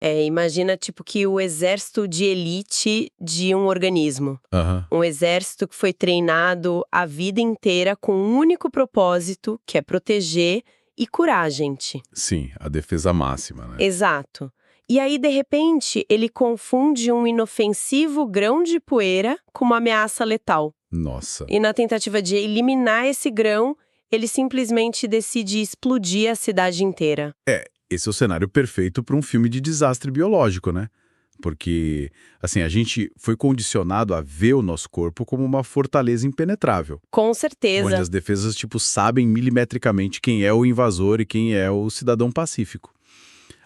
Imagina tipo que o exército de elite de um organismo. Aham. Um exército que foi treinado a vida inteira com um único propósito, que é proteger e curar a gente. Sim, a defesa máxima, né? Exato. E aí, de repente, ele confunde um inofensivo grão de poeira com uma ameaça letal. Nossa. E na tentativa de eliminar esse grão, ele simplesmente decide explodir a cidade inteira. Esse é o cenário perfeito para um filme de desastre biológico, né? Porque, assim, a gente foi condicionado a ver o nosso corpo como uma fortaleza impenetrável, Com onde certeza. as defesas, tipo, sabem milimetricamente quem é o invasor e quem é o cidadão pacífico.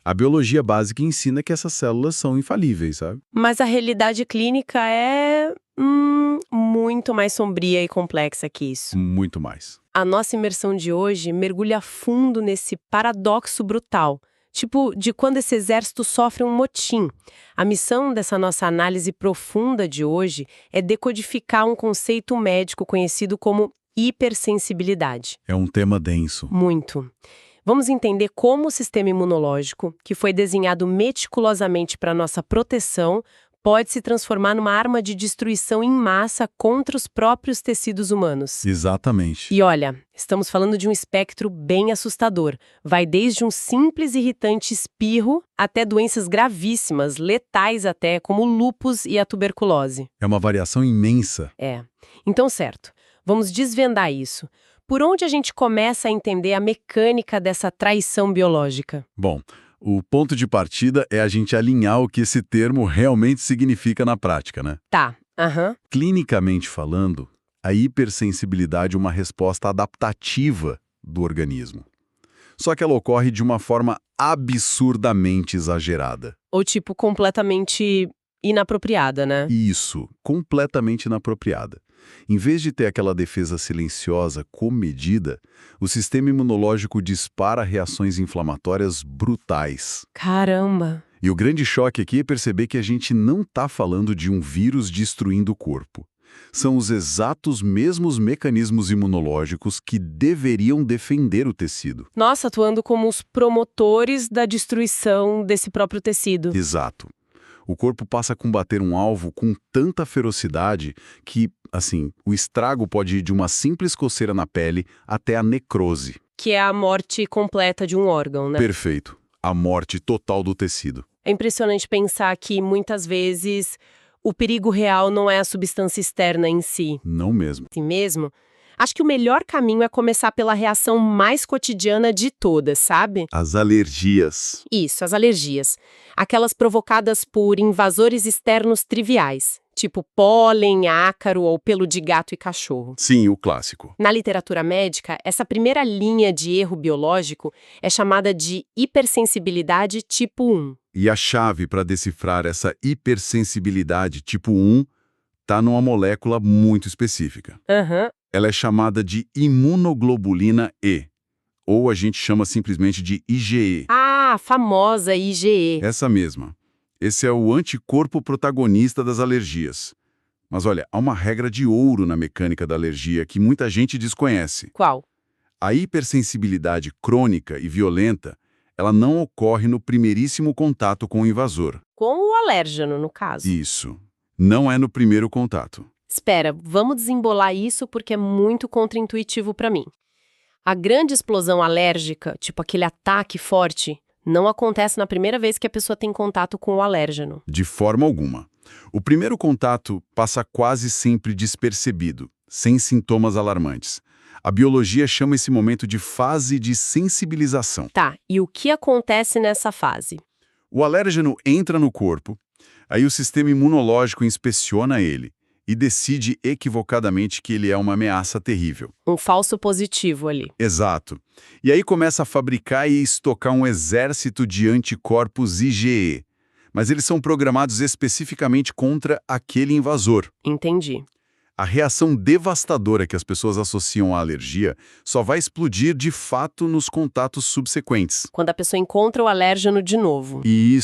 A biologia básica ensina que essas células são infalíveis, sabe? Mas a realidade clínica é muito mais sombria e complexa que isso. Muito mais. A nossa imersão de hoje mergulha fundo nesse paradoxo brutal, tipo de quando esse exército sofre um motim. A missão dessa nossa análise profunda de hoje é decodificar um conceito médico conhecido como hipersensibilidade. É um tema denso. Muito. Vamos entender como o sistema imunológico, que foi desenhado meticulosamente para nossa proteção, pode se transformar numa arma de destruição em massa contra os próprios tecidos humanos. Exatamente. E olha, estamos falando de um espectro bem assustador. Vai desde um simples irritante espirro até doenças gravíssimas, letais até, como o lúpus e a tuberculose. É uma variação imensa. Então, certo, vamos desvendar isso. Por onde a gente começa a entender a mecânica dessa traição biológica? Bom, o ponto de partida é a gente alinhar o que esse termo realmente significa na prática, né? Tá, Clinicamente falando, a hipersensibilidade é uma resposta adaptativa do organismo. Só que ela ocorre de uma forma absurdamente exagerada. Ou tipo completamente inapropriada, né? Isso, completamente inapropriada. Em vez de ter aquela defesa silenciosa comedida, o sistema imunológico dispara reações inflamatórias brutais. Caramba! E o grande choque aqui é perceber que a gente não está falando de um vírus destruindo o corpo. São os exatos mesmos mecanismos imunológicos que deveriam defender o tecido. Nossa, atuando como os promotores da destruição desse próprio tecido. Exato. O corpo passa a combater um alvo com tanta ferocidade que, assim, o estrago pode ir de uma simples coceira na pele até a necrose. Que é a morte completa de um órgão, né? Perfeito. A morte total do tecido. É impressionante pensar que, muitas vezes, o perigo real não é a substância externa em si. Não mesmo. Assim mesmo? Acho que o melhor caminho é começar pela reação mais cotidiana de todas, sabe? As alergias. Isso, as alergias. Aquelas provocadas por invasores externos triviais, tipo pólen, ácaro ou pelo de gato e cachorro. Sim, o clássico. Na literatura médica, essa primeira linha de erro biológico é chamada de hipersensibilidade tipo 1. E a chave para decifrar essa hipersensibilidade tipo 1 está numa molécula muito específica. Ela é chamada de imunoglobulina E, ou a gente chama simplesmente de IgE. Ah, a famosa IgE. Essa mesma. Esse é o anticorpo protagonista das alergias. Mas olha, há uma regra de ouro na mecânica da alergia que muita gente desconhece. Qual? A hipersensibilidade crônica e violenta, ela não ocorre no primeiríssimo contato com o invasor. Com o alérgeno, no caso. Isso. Não é no primeiro contato. Espera, vamos desembolar isso porque é muito contraintuitivo para mim. A grande explosão alérgica, tipo aquele ataque forte, não acontece na primeira vez que a pessoa tem contato com o alérgeno. De forma alguma. O primeiro contato passa quase sempre despercebido, sem sintomas alarmantes. A biologia chama esse momento de fase de sensibilização. Tá, e o que acontece nessa fase? O alérgeno entra no corpo, aí o sistema imunológico inspeciona ele e decide equivocadamente que ele é uma ameaça terrível. Um falso positivo ali. Exato. E aí começa a fabricar e estocar um exército de anticorpos IgE. Mas eles são programados especificamente contra aquele invasor. Entendi. A reação devastadora que as pessoas associam à alergia só vai explodir de fato nos contatos subsequentes. Quando a pessoa encontra o alérgeno de novo. E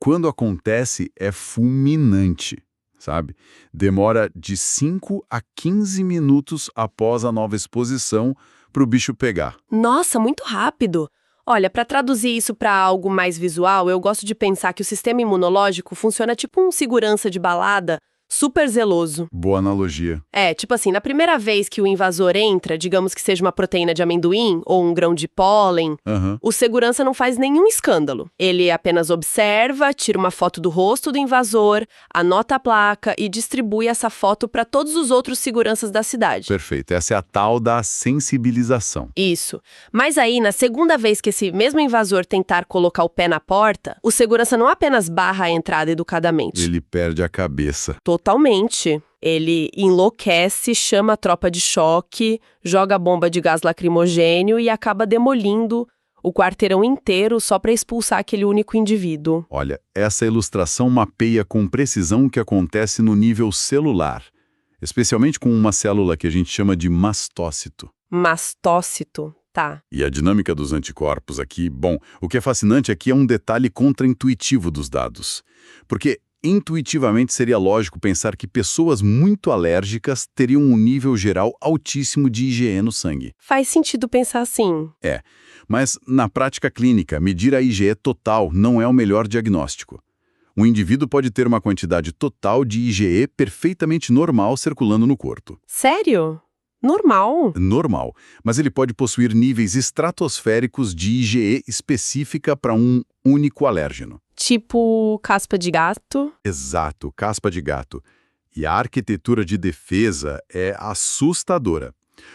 quando acontece é fulminante, sabe? Demora de 5 a 15 minutos após a nova exposição para o bicho pegar. Nossa, muito rápido! Olha, para traduzir isso para algo mais visual, eu gosto de pensar que o sistema imunológico funciona tipo um segurança de balada super zeloso. Boa analogia. Tipo assim, na primeira vez que o invasor entra, digamos que seja uma proteína de amendoim ou um grão de pólen, o segurança não faz nenhum escândalo. Ele apenas observa, tira uma foto do rosto do invasor, anota a placa e distribui essa foto para todos os outros seguranças da cidade. Perfeito. Essa é a tal da sensibilização. Isso. Mas aí, na segunda vez que esse mesmo invasor tentar colocar o pé na porta, o segurança não apenas barra a entrada educadamente. Ele perde a cabeça. Totalmente. Ele enlouquece, chama a tropa de choque, joga bomba de gás lacrimogênio e acaba demolindo o quarteirão inteiro só para expulsar aquele único indivíduo. Olha, essa ilustração mapeia com precisão o que acontece no nível celular, especialmente com uma célula que a gente chama de mastócito. Mastócito, tá. E a dinâmica dos anticorpos aqui, bom, o que é fascinante aqui é um detalhe contraintuitivo dos dados. Porque intuitivamente seria lógico pensar que pessoas muito alérgicas teriam um nível geral altíssimo de IgE no sangue. Faz sentido pensar assim. Mas na prática clínica, medir a IgE total não é o melhor diagnóstico. Um indivíduo pode ter uma quantidade total de IgE perfeitamente normal circulando no corpo. Sério? Normal? Normal, mas ele pode possuir níveis estratosféricos de IgE específica para um único alérgeno. Tipo caspa de gato? Exato, caspa de gato. E a arquitetura de defesa é assustadora,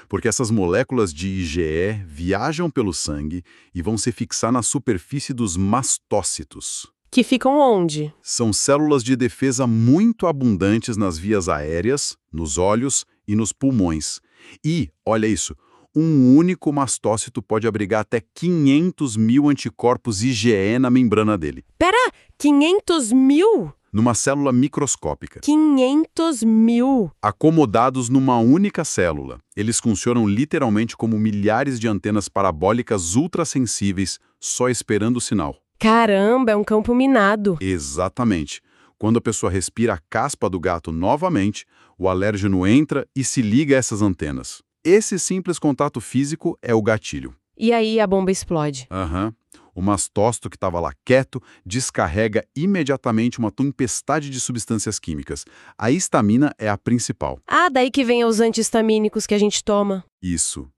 porque essas moléculas de IgE viajam pelo sangue e vão se fixar na superfície dos mastócitos. Que ficam onde? São células de defesa muito abundantes nas vias aéreas, nos olhos e nos pulmões. E, olha isso, um único mastócito pode abrigar até 500 mil anticorpos IgE na membrana dele. Pera, 500 mil? Numa célula microscópica. 500 mil? Acomodados numa única célula. Eles funcionam literalmente como milhares de antenas parabólicas ultrassensíveis, só esperando o sinal. Caramba, é um campo minado. Exatamente. Quando a pessoa respira a caspa do gato novamente, o alérgeno entra e se liga a essas antenas. Esse simples contato físico é o gatilho. E aí a bomba explode. O mastócito que estava lá quieto descarrega imediatamente uma tempestade de substâncias químicas. A histamina é a principal. Ah, daí que vem os anti-histamínicos que a gente toma. Isso.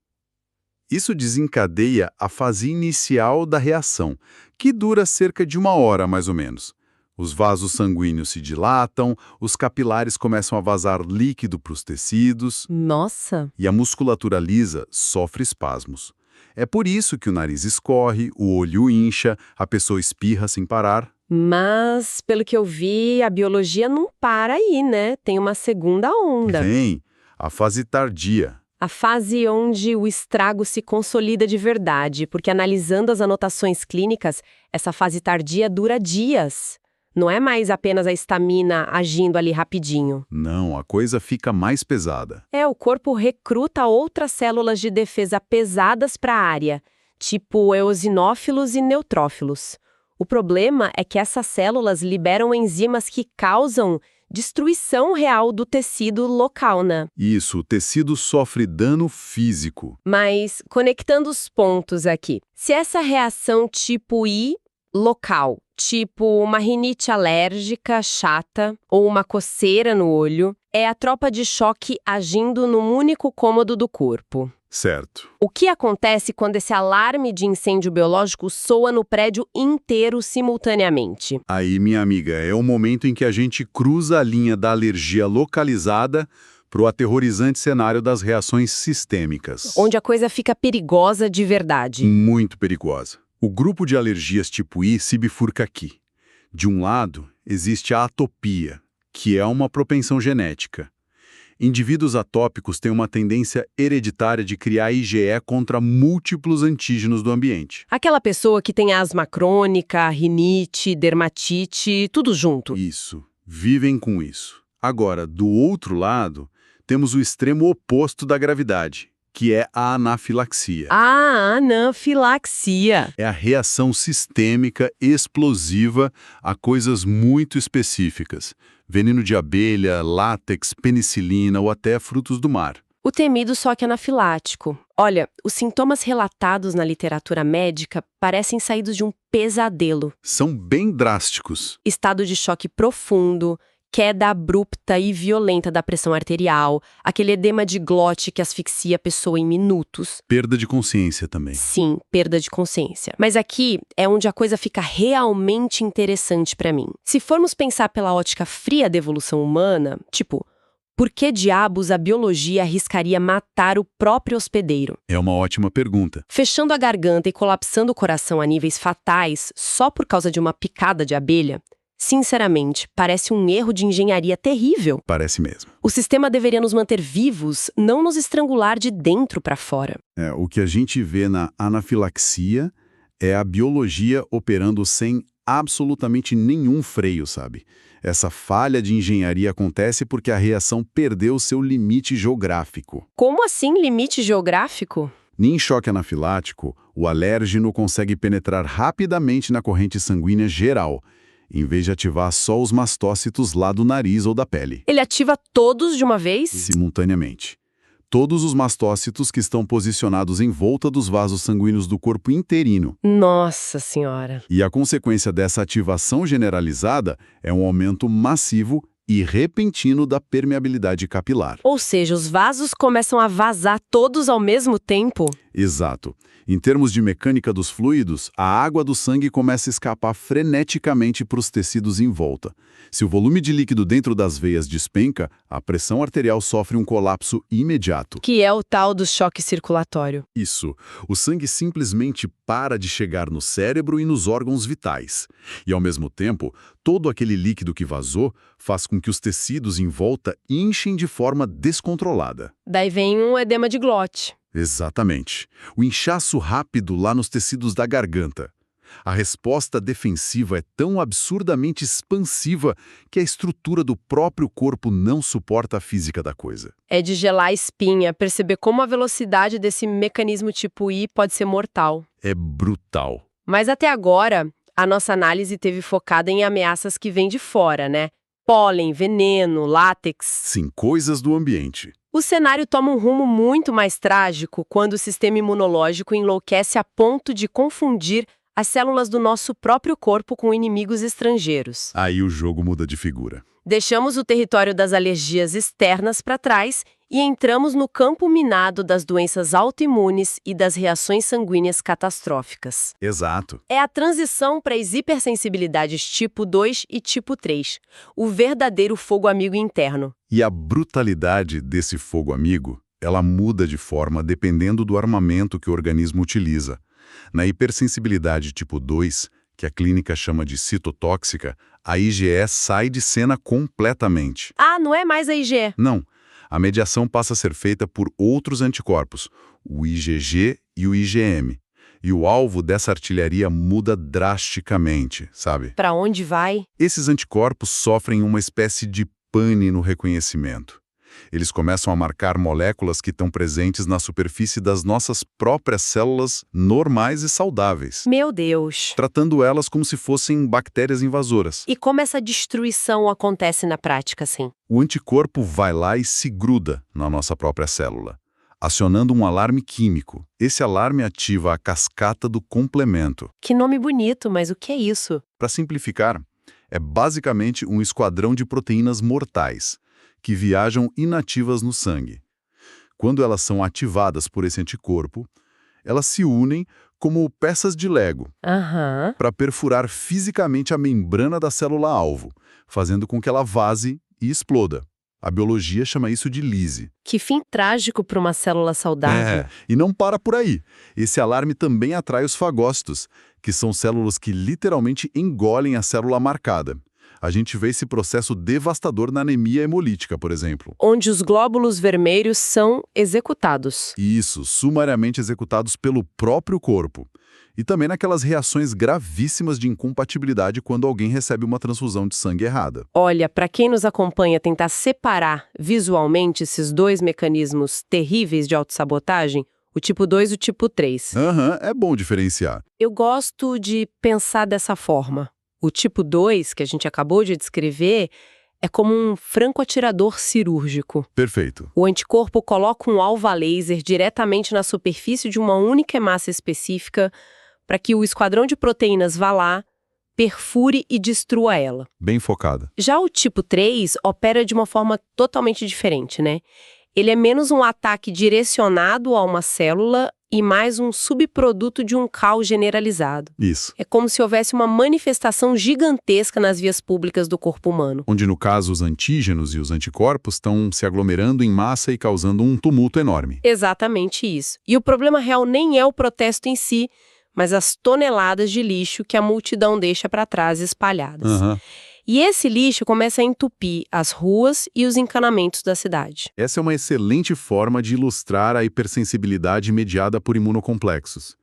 Isso desencadeia a fase inicial da reação, que dura cerca de 1 hora, mais ou menos. Os vasos sanguíneos se dilatam, os capilares começam a vazar líquido para os tecidos. Nossa! E a musculatura lisa sofre espasmos. É por isso que o nariz escorre, o olho incha, a pessoa espirra sem parar. Mas, pelo que eu vi, a biologia não para aí, né? Tem uma segunda onda. Vem, a fase tardia. A fase onde o estrago se consolida de verdade, porque analisando as anotações clínicas, essa fase tardia dura dias. Não é mais apenas a histamina agindo ali rapidinho. Não, a coisa fica mais pesada. O corpo recruta outras células de defesa pesadas para a área, tipo eosinófilos e neutrófilos. O problema é que essas células liberam enzimas que causam destruição real do tecido local, né? Isso, o tecido sofre dano físico. Mas, conectando os pontos aqui, se essa reação tipo I local, tipo uma rinite alérgica chata ou uma coceira no olho, é a tropa de choque agindo num único cômodo do corpo. Certo. O que acontece quando esse alarme de incêndio biológico soa no prédio inteiro simultaneamente? Aí, minha amiga, é o momento em que a gente cruza a linha da alergia localizada para o aterrorizante cenário das reações sistêmicas. Onde a coisa fica perigosa de verdade. Muito perigosa. O grupo de alergias tipo I se bifurca aqui. De um lado, existe a atopia, que é uma propensão genética. Indivíduos atópicos têm uma tendência hereditária de criar IgE contra múltiplos antígenos do ambiente. Aquela pessoa que tem asma crônica, rinite, dermatite, tudo junto. Isso. Vivem com isso. Agora, do outro lado, temos o extremo oposto da gravidade, que é a anafilaxia. A anafilaxia. É a reação sistêmica explosiva a coisas muito específicas. Veneno de abelha, látex, penicilina ou até frutos do mar. O temido choque anafilático. Olha, os sintomas relatados na literatura médica parecem saídos de um pesadelo. São bem drásticos. Estado de choque profundo, queda abrupta e violenta da pressão arterial, aquele edema de glote que asfixia a pessoa em minutos. Perda de consciência também. Sim, perda de consciência. Mas aqui é onde a coisa fica realmente interessante pra mim. Se formos pensar pela ótica fria da evolução humana, tipo, por que diabos a biologia arriscaria matar o próprio hospedeiro? É uma ótima pergunta. Fechando a garganta e colapsando o coração a níveis fatais só por causa de uma picada de abelha? Sinceramente, parece um erro de engenharia terrível. Parece mesmo. O sistema deveria nos manter vivos, não nos estrangular de dentro para fora. O que a gente vê na anafilaxia é a biologia operando sem absolutamente nenhum freio, sabe? Essa falha de engenharia acontece porque a reação perdeu seu limite geográfico. Como assim limite geográfico? Em choque anafilático, o alérgeno consegue penetrar rapidamente na corrente sanguínea geral, em vez de ativar só os mastócitos lá do nariz ou da pele. Ele ativa todos de uma vez? Simultaneamente. Todos os mastócitos que estão posicionados em volta dos vasos sanguíneos do corpo inteirino. Nossa Senhora! E a consequência dessa ativação generalizada é um aumento massivo e repentino da permeabilidade capilar. Ou seja, os vasos começam a vazar todos ao mesmo tempo? Exato. Em termos de mecânica dos fluidos, a água do sangue começa a escapar freneticamente para os tecidos em volta. Se o volume de líquido dentro das veias despenca, a pressão arterial sofre um colapso imediato. Que é o tal do choque circulatório. Isso. O sangue simplesmente para de chegar no cérebro e nos órgãos vitais. E, ao mesmo tempo, todo aquele líquido que vazou faz com que os tecidos em volta inchem de forma descontrolada. Daí vem um edema de glote. Exatamente. O inchaço rápido lá nos tecidos da garganta. A resposta defensiva é tão absurdamente expansiva que a estrutura do próprio corpo não suporta a física da coisa. É de gelar a espinha, perceber como a velocidade desse mecanismo tipo I pode ser mortal. É brutal. Mas até agora, a nossa análise teve focada em ameaças que vêm de fora, né? Pólen, veneno, látex. Sim, coisas do ambiente. O cenário toma um rumo muito mais trágico quando o sistema imunológico enlouquece a ponto de confundir as células do nosso próprio corpo com inimigos estrangeiros. Aí o jogo muda de figura. Deixamos o território das alergias externas para trás e entramos no campo minado das doenças autoimunes e das reações sanguíneas catastróficas. Exato. É a transição para as hipersensibilidades tipo 2 e tipo 3, o verdadeiro fogo amigo interno. E a brutalidade desse fogo amigo, ela muda de forma dependendo do armamento que o organismo utiliza. Na hipersensibilidade tipo 2, que a clínica chama de citotóxica, a IgE sai de cena completamente. Ah, não é mais a IgE. Não. A mediação passa a ser feita por outros anticorpos, o IgG e o IgM. E o alvo dessa artilharia muda drasticamente, sabe? Para onde vai? Esses anticorpos sofrem uma espécie de pane no reconhecimento. Eles começam a marcar moléculas que estão presentes na superfície das nossas próprias células normais e saudáveis. Meu Deus! Tratando elas como se fossem bactérias invasoras. E como essa destruição acontece na prática, assim? O anticorpo vai lá e se gruda na nossa própria célula, acionando um alarme químico. Esse alarme ativa a cascata do complemento. Que nome bonito, mas o que é isso? Para simplificar, é basicamente um esquadrão de proteínas mortais, que viajam inativas no sangue. Quando elas são ativadas por esse anticorpo, elas se unem como peças de Lego para perfurar fisicamente a membrana da célula-alvo, fazendo com que ela vaze e exploda. A biologia chama isso de lise. Que fim trágico para uma célula saudável. E não para por aí. Esse alarme também atrai os fagócitos, que são células que literalmente engolem a célula marcada. A gente vê esse processo devastador na anemia hemolítica, por exemplo. Onde os glóbulos vermelhos são executados. Isso, sumariamente executados pelo próprio corpo. E também naquelas reações gravíssimas de incompatibilidade quando alguém recebe uma transfusão de sangue errada. Olha, para quem nos acompanha tentar separar visualmente esses dois mecanismos terríveis de autossabotagem, o tipo 2 e o tipo 3. É bom diferenciar. Eu gosto de pensar dessa forma. O tipo 2, que a gente acabou de descrever, É como um franco-atirador cirúrgico. Perfeito. O anticorpo coloca um alvo a laser diretamente na superfície de uma única hemácia específica para que o esquadrão de proteínas vá lá, perfure e destrua ela. Bem focada. Já o tipo 3 opera de uma forma totalmente diferente, né? Ele é menos um ataque direcionado a uma célula e mais um subproduto de um caos generalizado. Isso. É como se houvesse uma manifestação gigantesca nas vias públicas do corpo humano. Onde, no caso, os antígenos e os anticorpos estão se aglomerando em massa e causando um tumulto enorme. Exatamente isso. E o problema real nem é o protesto em si, mas as toneladas de lixo que a multidão deixa para trás espalhadas. E esse lixo começa a entupir as ruas e os encanamentos da cidade. Essa é uma excelente forma de ilustrar a hipersensibilidade mediada por imunocomplexos.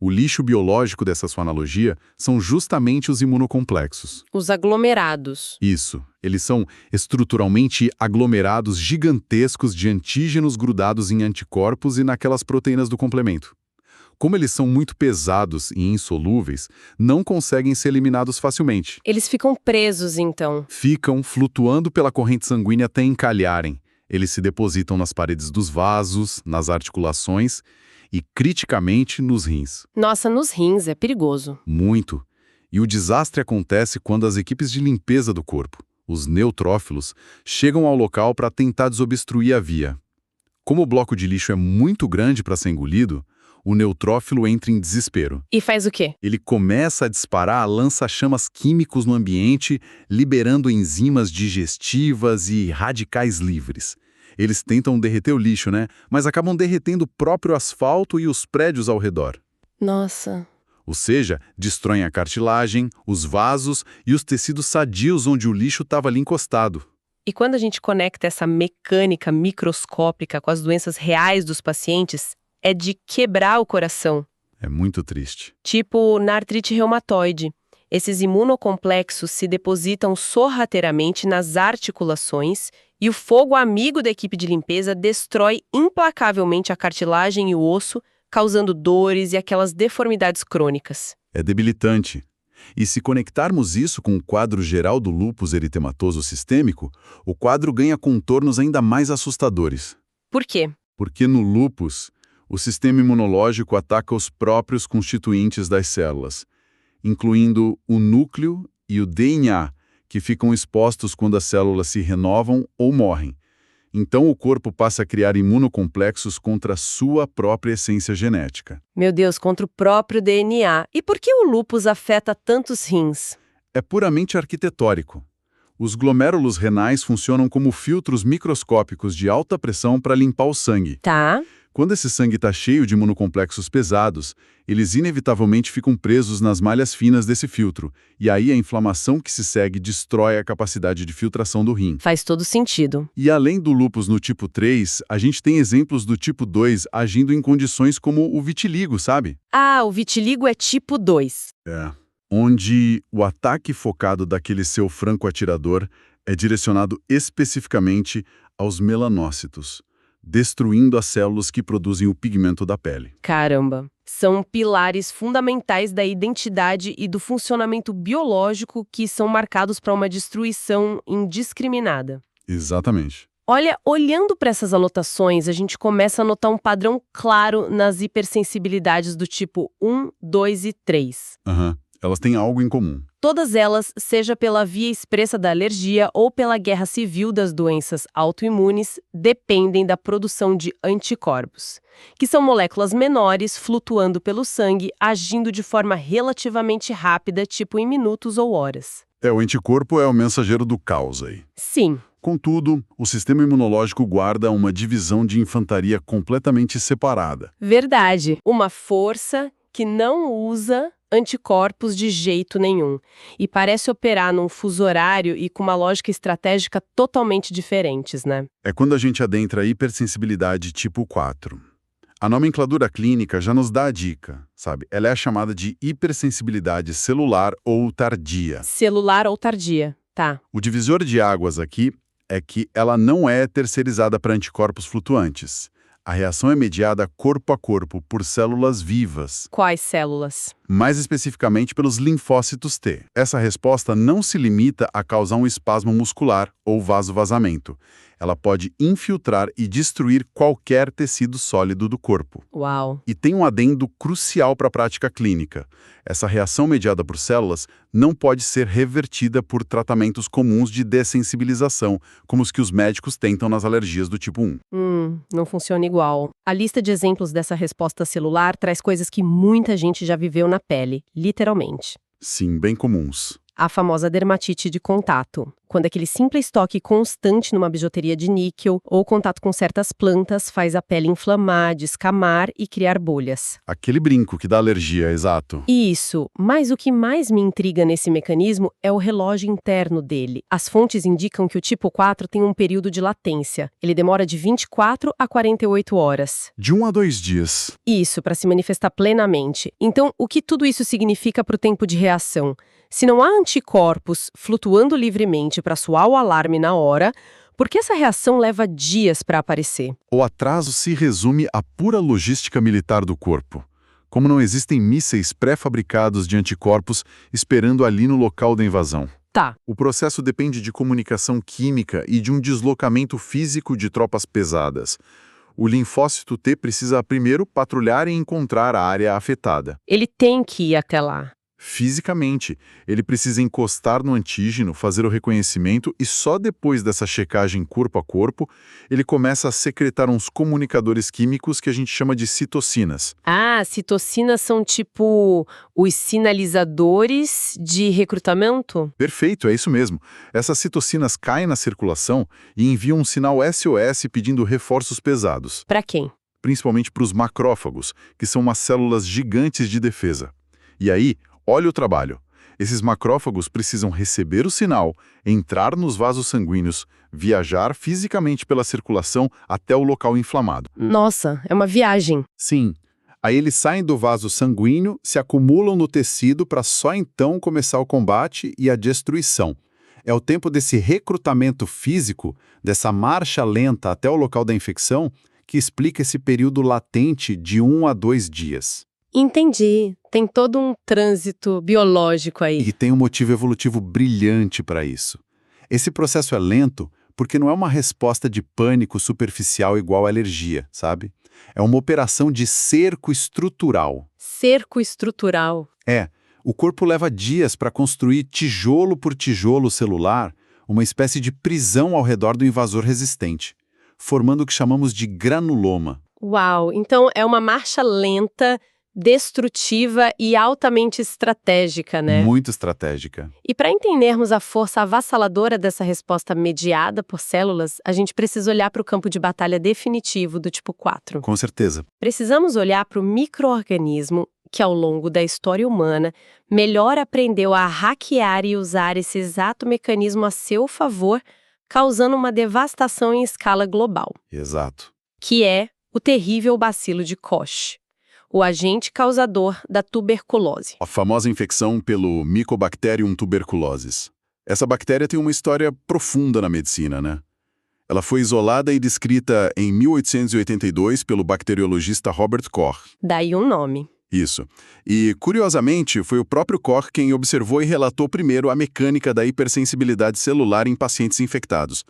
O lixo biológico dessa sua analogia são justamente os imunocomplexos. Os aglomerados. Isso. Eles são estruturalmente aglomerados gigantescos de antígenos grudados em anticorpos e naquelas proteínas do complemento. Como eles são muito pesados e insolúveis, não conseguem ser eliminados facilmente. Eles ficam presos, então. Ficam flutuando pela corrente sanguínea até encalharem. Eles se depositam nas paredes dos vasos, nas articulações e, criticamente, nos rins. Nossa, nos rins é perigoso. Muito. E o desastre acontece quando as equipes de limpeza do corpo, os neutrófilos, chegam ao local para tentar desobstruir a via. Como o bloco de lixo é muito grande para ser engolido, o neutrófilo entra em desespero. E faz o quê? Ele começa a disparar lança-chamas químicos no ambiente, liberando enzimas digestivas e radicais livres. Eles tentam derreter o lixo, né? Mas acabam derretendo o próprio asfalto e os prédios ao redor. Nossa. Ou seja, destroem a cartilagem, os vasos e os tecidos sadios onde o lixo estava ali encostado. E quando a gente conecta essa mecânica microscópica com as doenças reais dos pacientes, é de quebrar o coração. É muito triste. Tipo na artrite reumatoide. Esses imunocomplexos se depositam sorrateiramente nas articulações e o fogo amigo da equipe de limpeza destrói implacavelmente a cartilagem e o osso, causando dores e aquelas deformidades crônicas. É debilitante. E se conectarmos isso com o quadro geral do lúpus eritematoso sistêmico, o quadro ganha contornos ainda mais assustadores. Por quê? Porque no lúpus, o sistema imunológico ataca os próprios constituintes das células, incluindo o núcleo e o DNA, que ficam expostos quando as células se renovam ou morrem. Então o corpo passa a criar imunocomplexos contra a sua própria essência genética. Meu Deus, contra o próprio DNA. E por que o lúpus afeta tantos rins? É puramente arquitetórico. Os glomérulos renais funcionam como filtros microscópicos de alta pressão para limpar o sangue. Tá. Quando esse sangue está cheio de imunocomplexos pesados, eles inevitavelmente ficam presos nas malhas finas desse filtro, e aí a inflamação que se segue destrói a capacidade de filtração do rim. Faz todo sentido. E além do lúpus no tipo 3, a gente tem exemplos do tipo 2 agindo em condições como o vitiligo, sabe? Ah, o vitiligo é tipo 2. Onde o ataque focado daquele seu franco-atirador é direcionado especificamente aos melanócitos, destruindo as células que produzem o pigmento da pele. Caramba! São pilares fundamentais da identidade e do funcionamento biológico que são marcados para uma destruição indiscriminada. Exatamente. Olha, olhando para essas anotações, a gente começa a notar um padrão claro nas hipersensibilidades do tipo 1, 2 e 3. Elas têm algo em comum. Todas elas, seja pela via expressa da alergia ou pela guerra civil das doenças autoimunes, dependem da produção de anticorpos, que são moléculas menores flutuando pelo sangue, agindo de forma relativamente rápida, tipo em minutos ou horas. O anticorpo é o mensageiro do caos aí. Sim. Contudo, o sistema imunológico guarda uma divisão de infantaria completamente separada. Verdade. Uma força que não usa anticorpos de jeito nenhum e parece operar num fuso horário e com uma lógica estratégica totalmente diferentes, né? É quando a gente adentra a hipersensibilidade tipo 4. A nomenclatura clínica já nos dá a dica, sabe? Ela é chamada de hipersensibilidade celular ou tardia. Celular ou tardia, tá. O divisor de águas aqui é que ela não é terceirizada para anticorpos flutuantes. A reação é mediada corpo a corpo por células vivas, Quais células? mais especificamente pelos linfócitos T. Essa resposta não se limita a causar um espasmo muscular ou vasovazamento. Ela pode infiltrar e destruir qualquer tecido sólido do corpo. Uau! E tem um adendo crucial para a prática clínica. Essa reação mediada por células não pode ser revertida por tratamentos comuns de dessensibilização, como os que os médicos tentam nas alergias do tipo 1. Não funciona igual. A lista de exemplos dessa resposta celular traz coisas que muita gente já viveu na pele, literalmente. Sim, bem comuns. A famosa dermatite de contato, quando aquele simples toque constante numa bijuteria de níquel ou contato com certas plantas faz a pele inflamar, descamar e criar bolhas. Aquele brinco que dá alergia, exato. Isso, mas o que mais me intriga nesse mecanismo é o relógio interno dele. As fontes indicam que o tipo 4 tem um período de latência. Ele demora de 24 a 48 horas. De 1 a 2 dias. Isso, para se manifestar plenamente. Então, o que tudo isso significa para o tempo de reação? Se não há anticorpos flutuando livremente para soar o alarme na hora, por que essa reação leva dias para aparecer? O atraso se resume à pura logística militar do corpo. Como não existem mísseis pré-fabricados de anticorpos esperando ali no local da invasão. Tá. O processo depende de comunicação química e de um deslocamento físico de tropas pesadas. O linfócito T precisa primeiro patrulhar e encontrar a área afetada. Ele tem que ir até lá. Fisicamente, ele precisa encostar no antígeno, fazer o reconhecimento e só depois dessa checagem corpo a corpo, ele começa a secretar uns comunicadores químicos que a gente chama de citocinas. Ah, citocinas são tipo os sinalizadores de recrutamento? Perfeito, é isso mesmo. Essas citocinas caem na circulação e enviam um sinal SOS pedindo reforços pesados. Para quem? Principalmente para os macrófagos, que são umas células gigantes de defesa. E aí, olha o trabalho. Esses macrófagos precisam receber o sinal, entrar nos vasos sanguíneos, viajar fisicamente pela circulação até o local inflamado. Nossa, é uma viagem. Sim. Aí eles saem do vaso sanguíneo, se acumulam no tecido para só então começar o combate e a destruição. É o tempo desse recrutamento físico, dessa marcha lenta até o local da infecção, que explica esse período latente de 1 a 2 dias. Entendi. Tem todo um trânsito biológico aí. E tem um motivo evolutivo brilhante para isso. Esse processo é lento porque não é uma resposta de pânico superficial igual à alergia, sabe? É uma operação de cerco estrutural. Cerco estrutural. O corpo leva dias para construir tijolo por tijolo celular, uma espécie de prisão ao redor do invasor resistente, formando o que chamamos de granuloma. Uau, então é uma marcha lenta, destrutiva e altamente estratégica, né? Muito estratégica. E para entendermos a força avassaladora dessa resposta mediada por células, a gente precisa olhar para o campo de batalha definitivo do tipo 4. Com certeza. Precisamos olhar para o micro-organismo que, ao longo da história humana, melhor aprendeu a hackear e usar esse exato mecanismo a seu favor, causando uma devastação em escala global. Exato. Que é o terrível bacilo de Koch, o agente causador da tuberculose. A famosa infecção pelo Mycobacterium tuberculosis. Essa bactéria tem uma história profunda na medicina, né? Ela foi isolada e descrita em 1882 pelo bacteriologista Robert Koch. Daí um nome. Isso. E, curiosamente, foi o próprio Koch quem observou e relatou primeiro a mecânica da hipersensibilidade celular em pacientes infectados.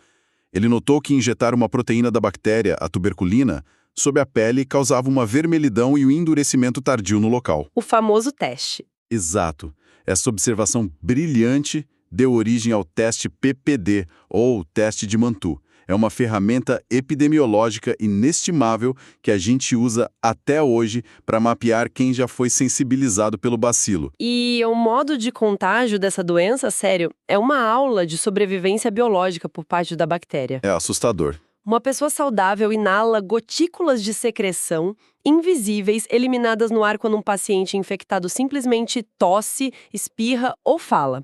Ele notou que injetar uma proteína da bactéria, a tuberculina, sob a pele causava uma vermelhidão e um endurecimento tardio no local. O famoso teste. Exato. Essa observação brilhante deu origem ao teste PPD, ou teste de Mantoux. É uma ferramenta epidemiológica inestimável que a gente usa até hoje para mapear quem já foi sensibilizado pelo bacilo. E o modo de contágio dessa doença, sério, é uma aula de sobrevivência biológica por parte da bactéria. É assustador. Uma pessoa saudável inala gotículas de secreção invisíveis eliminadas no ar quando um paciente infectado simplesmente tosse, espirra ou fala.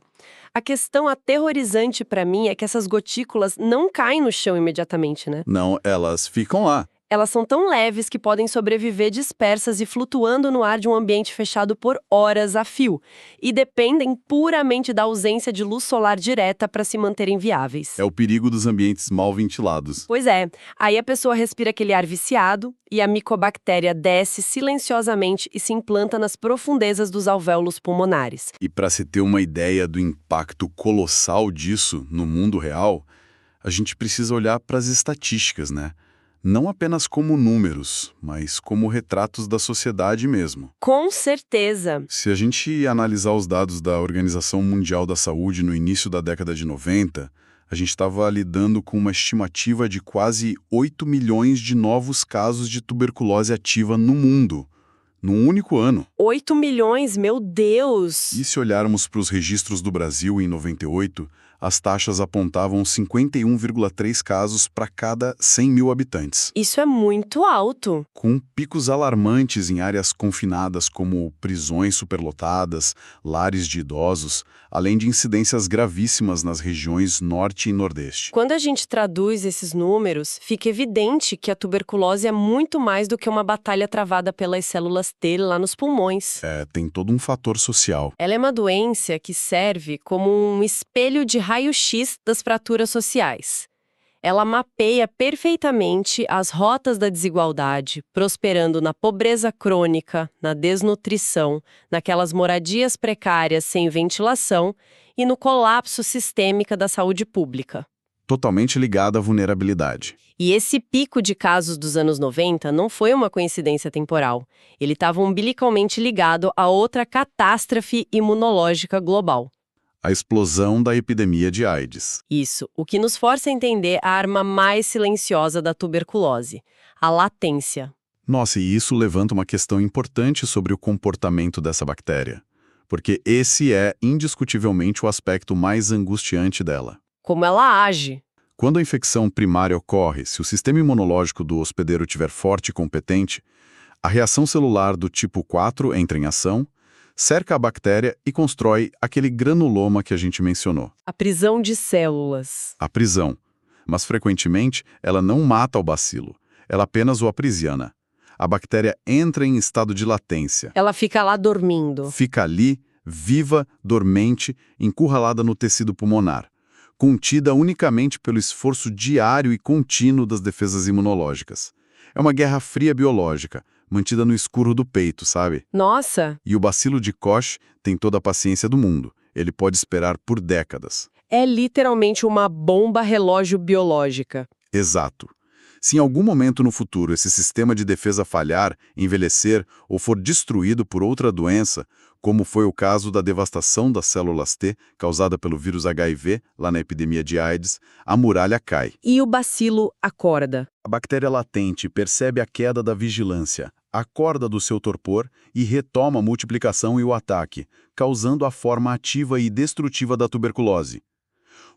A questão aterrorizante para mim é que essas gotículas não caem no chão imediatamente, né? Não, elas ficam lá. Elas são tão leves que podem sobreviver dispersas e flutuando no ar de um ambiente fechado por horas a fio, e dependem puramente da ausência de luz solar direta para se manterem viáveis. É o perigo dos ambientes mal ventilados. Pois é, aí a pessoa respira aquele ar viciado e a micobactéria desce silenciosamente e se implanta nas profundezas dos alvéolos pulmonares. E para se ter uma ideia do impacto colossal disso no mundo real, a gente precisa olhar para as estatísticas, né? Não apenas como números, mas como retratos da sociedade mesmo. Com certeza. Se a gente analisar os dados da Organização Mundial da Saúde no início da década de 90, a gente estava lidando com uma estimativa de quase 8 milhões de novos casos de tuberculose ativa no mundo, num único ano. 8 milhões, meu Deus! E se olharmos para os registros do Brasil em 98, as taxas apontavam 51,3 casos para cada 100 mil habitantes. Isso é muito alto. Com picos alarmantes em áreas confinadas como prisões superlotadas, lares de idosos, além de incidências gravíssimas nas regiões Norte e Nordeste. Quando a gente traduz esses números, fica evidente que a tuberculose é muito mais do que uma batalha travada pelas células T lá nos pulmões. Tem todo um fator social. Ela é uma doença que serve como um espelho de raio-x das fraturas sociais. Ela mapeia perfeitamente as rotas da desigualdade, prosperando na pobreza crônica, na desnutrição, naquelas moradias precárias sem ventilação e no colapso sistêmico da saúde pública. Totalmente ligada à vulnerabilidade. E esse pico de casos dos anos 90 não foi uma coincidência temporal. Ele estava umbilicalmente ligado a outra catástrofe imunológica global. A explosão da epidemia de AIDS. Isso, o que nos força a entender a arma mais silenciosa da tuberculose, a latência. Nossa, e isso levanta uma questão importante sobre o comportamento dessa bactéria. Porque esse é, indiscutivelmente, o aspecto mais angustiante dela. Como ela age. Quando a infecção primária ocorre, se o sistema imunológico do hospedeiro estiver forte e competente, a reação celular do tipo 4 entra em ação, cerca a bactéria e constrói aquele granuloma que a gente mencionou. A prisão de células. A prisão. Mas, frequentemente, ela não mata o bacilo. Ela apenas o aprisiona. A bactéria entra em estado de latência. Ela fica lá dormindo. Fica ali, viva, dormente, encurralada no tecido pulmonar, contida unicamente pelo esforço diário e contínuo das defesas imunológicas. É uma guerra fria biológica, mantida no escuro do peito, sabe? Nossa! E o bacilo de Koch tem toda a paciência do mundo. Ele pode esperar por décadas. É literalmente uma bomba relógio biológica. Exato. Se em algum momento no futuro esse sistema de defesa falhar, envelhecer ou for destruído por outra doença, como foi o caso da devastação das células T causada pelo vírus HIV, lá na epidemia de AIDS, a muralha cai. E o bacilo acorda. A bactéria latente percebe a queda da vigilância, acorda do seu torpor e retoma a multiplicação e o ataque, causando a forma ativa e destrutiva da tuberculose.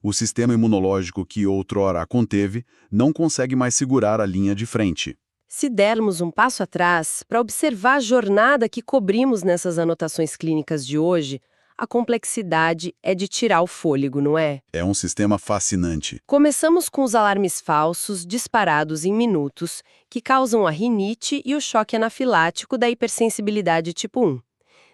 O sistema imunológico que outrora a conteve não consegue mais segurar a linha de frente. Se dermos um passo atrás para observar a jornada que cobrimos nessas anotações clínicas de hoje, a complexidade é de tirar o fôlego, não é? É um sistema fascinante. Começamos com os alarmes falsos disparados em minutos, que causam a rinite e o choque anafilático da hipersensibilidade tipo 1.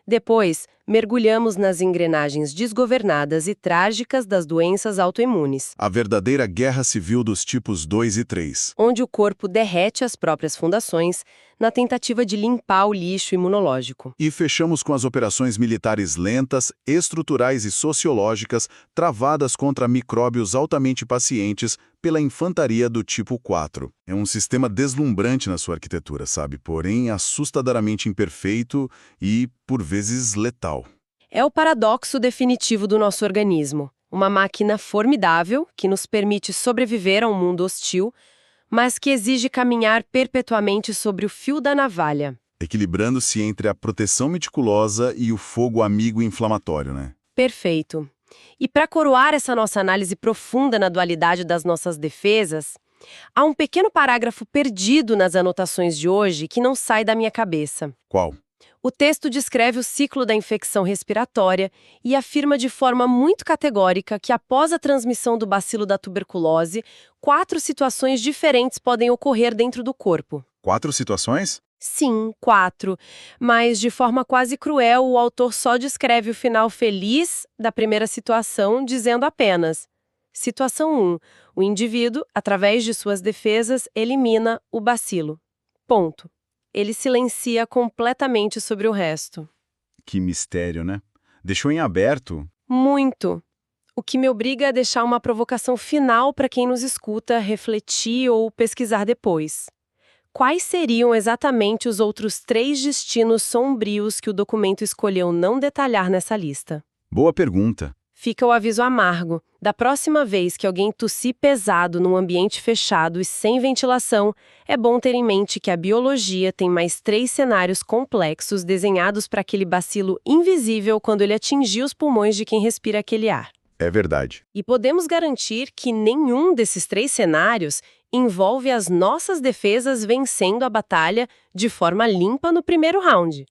Depois, mergulhamos nas engrenagens desgovernadas e trágicas das doenças autoimunes. A verdadeira guerra civil dos tipos 2 e 3. Onde o corpo derrete as próprias fundações na tentativa de limpar o lixo imunológico. E fechamos com as operações militares lentas, estruturais e sociológicas travadas contra micróbios altamente pacientes pela infantaria do tipo 4. É um sistema deslumbrante na sua arquitetura, sabe? Porém, assustadoramente imperfeito e, por vezes, letal. É o paradoxo definitivo do nosso organismo. Uma máquina formidável que nos permite sobreviver a um mundo hostil, mas que exige caminhar perpetuamente sobre o fio da navalha. Equilibrando-se entre a proteção meticulosa e o fogo amigo inflamatório, né? Perfeito. E para coroar essa nossa análise profunda na dualidade das nossas defesas, há um pequeno parágrafo perdido nas anotações de hoje que não sai da minha cabeça. Qual? O texto descreve o ciclo da infecção respiratória e afirma de forma muito categórica que, após a transmissão do bacilo da tuberculose, 4 situações diferentes podem ocorrer dentro do corpo. 4 situações? Sim, 4. Mas, de forma quase cruel, o autor só descreve o final feliz da primeira situação, dizendo apenas: Situação 1. O indivíduo, através de suas defesas, elimina o bacilo. Ponto. Ele silencia completamente sobre o resto. Que mistério, né? Deixou em aberto. Muito. O que me obriga a deixar uma provocação final para quem nos escuta refletir ou pesquisar depois. Quais seriam exatamente os outros 3 destinos sombrios que o documento escolheu não detalhar nessa lista? Boa pergunta. Fica o aviso amargo. Da próxima vez que alguém tossir pesado num ambiente fechado e sem ventilação, é bom ter em mente que a biologia tem mais 3 cenários complexos desenhados para aquele bacilo invisível quando ele atingir os pulmões de quem respira aquele ar. É verdade. E podemos garantir que nenhum desses 3 cenários envolve as nossas defesas vencendo a batalha de forma limpa no primeiro round.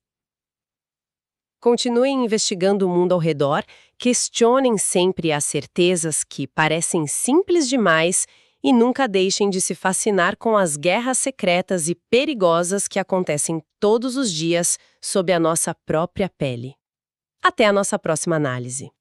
Continuem investigando o mundo ao redor, questionem sempre as certezas que parecem simples demais e nunca deixem de se fascinar com as guerras secretas e perigosas que acontecem todos os dias sob a nossa própria pele. Até a nossa próxima análise.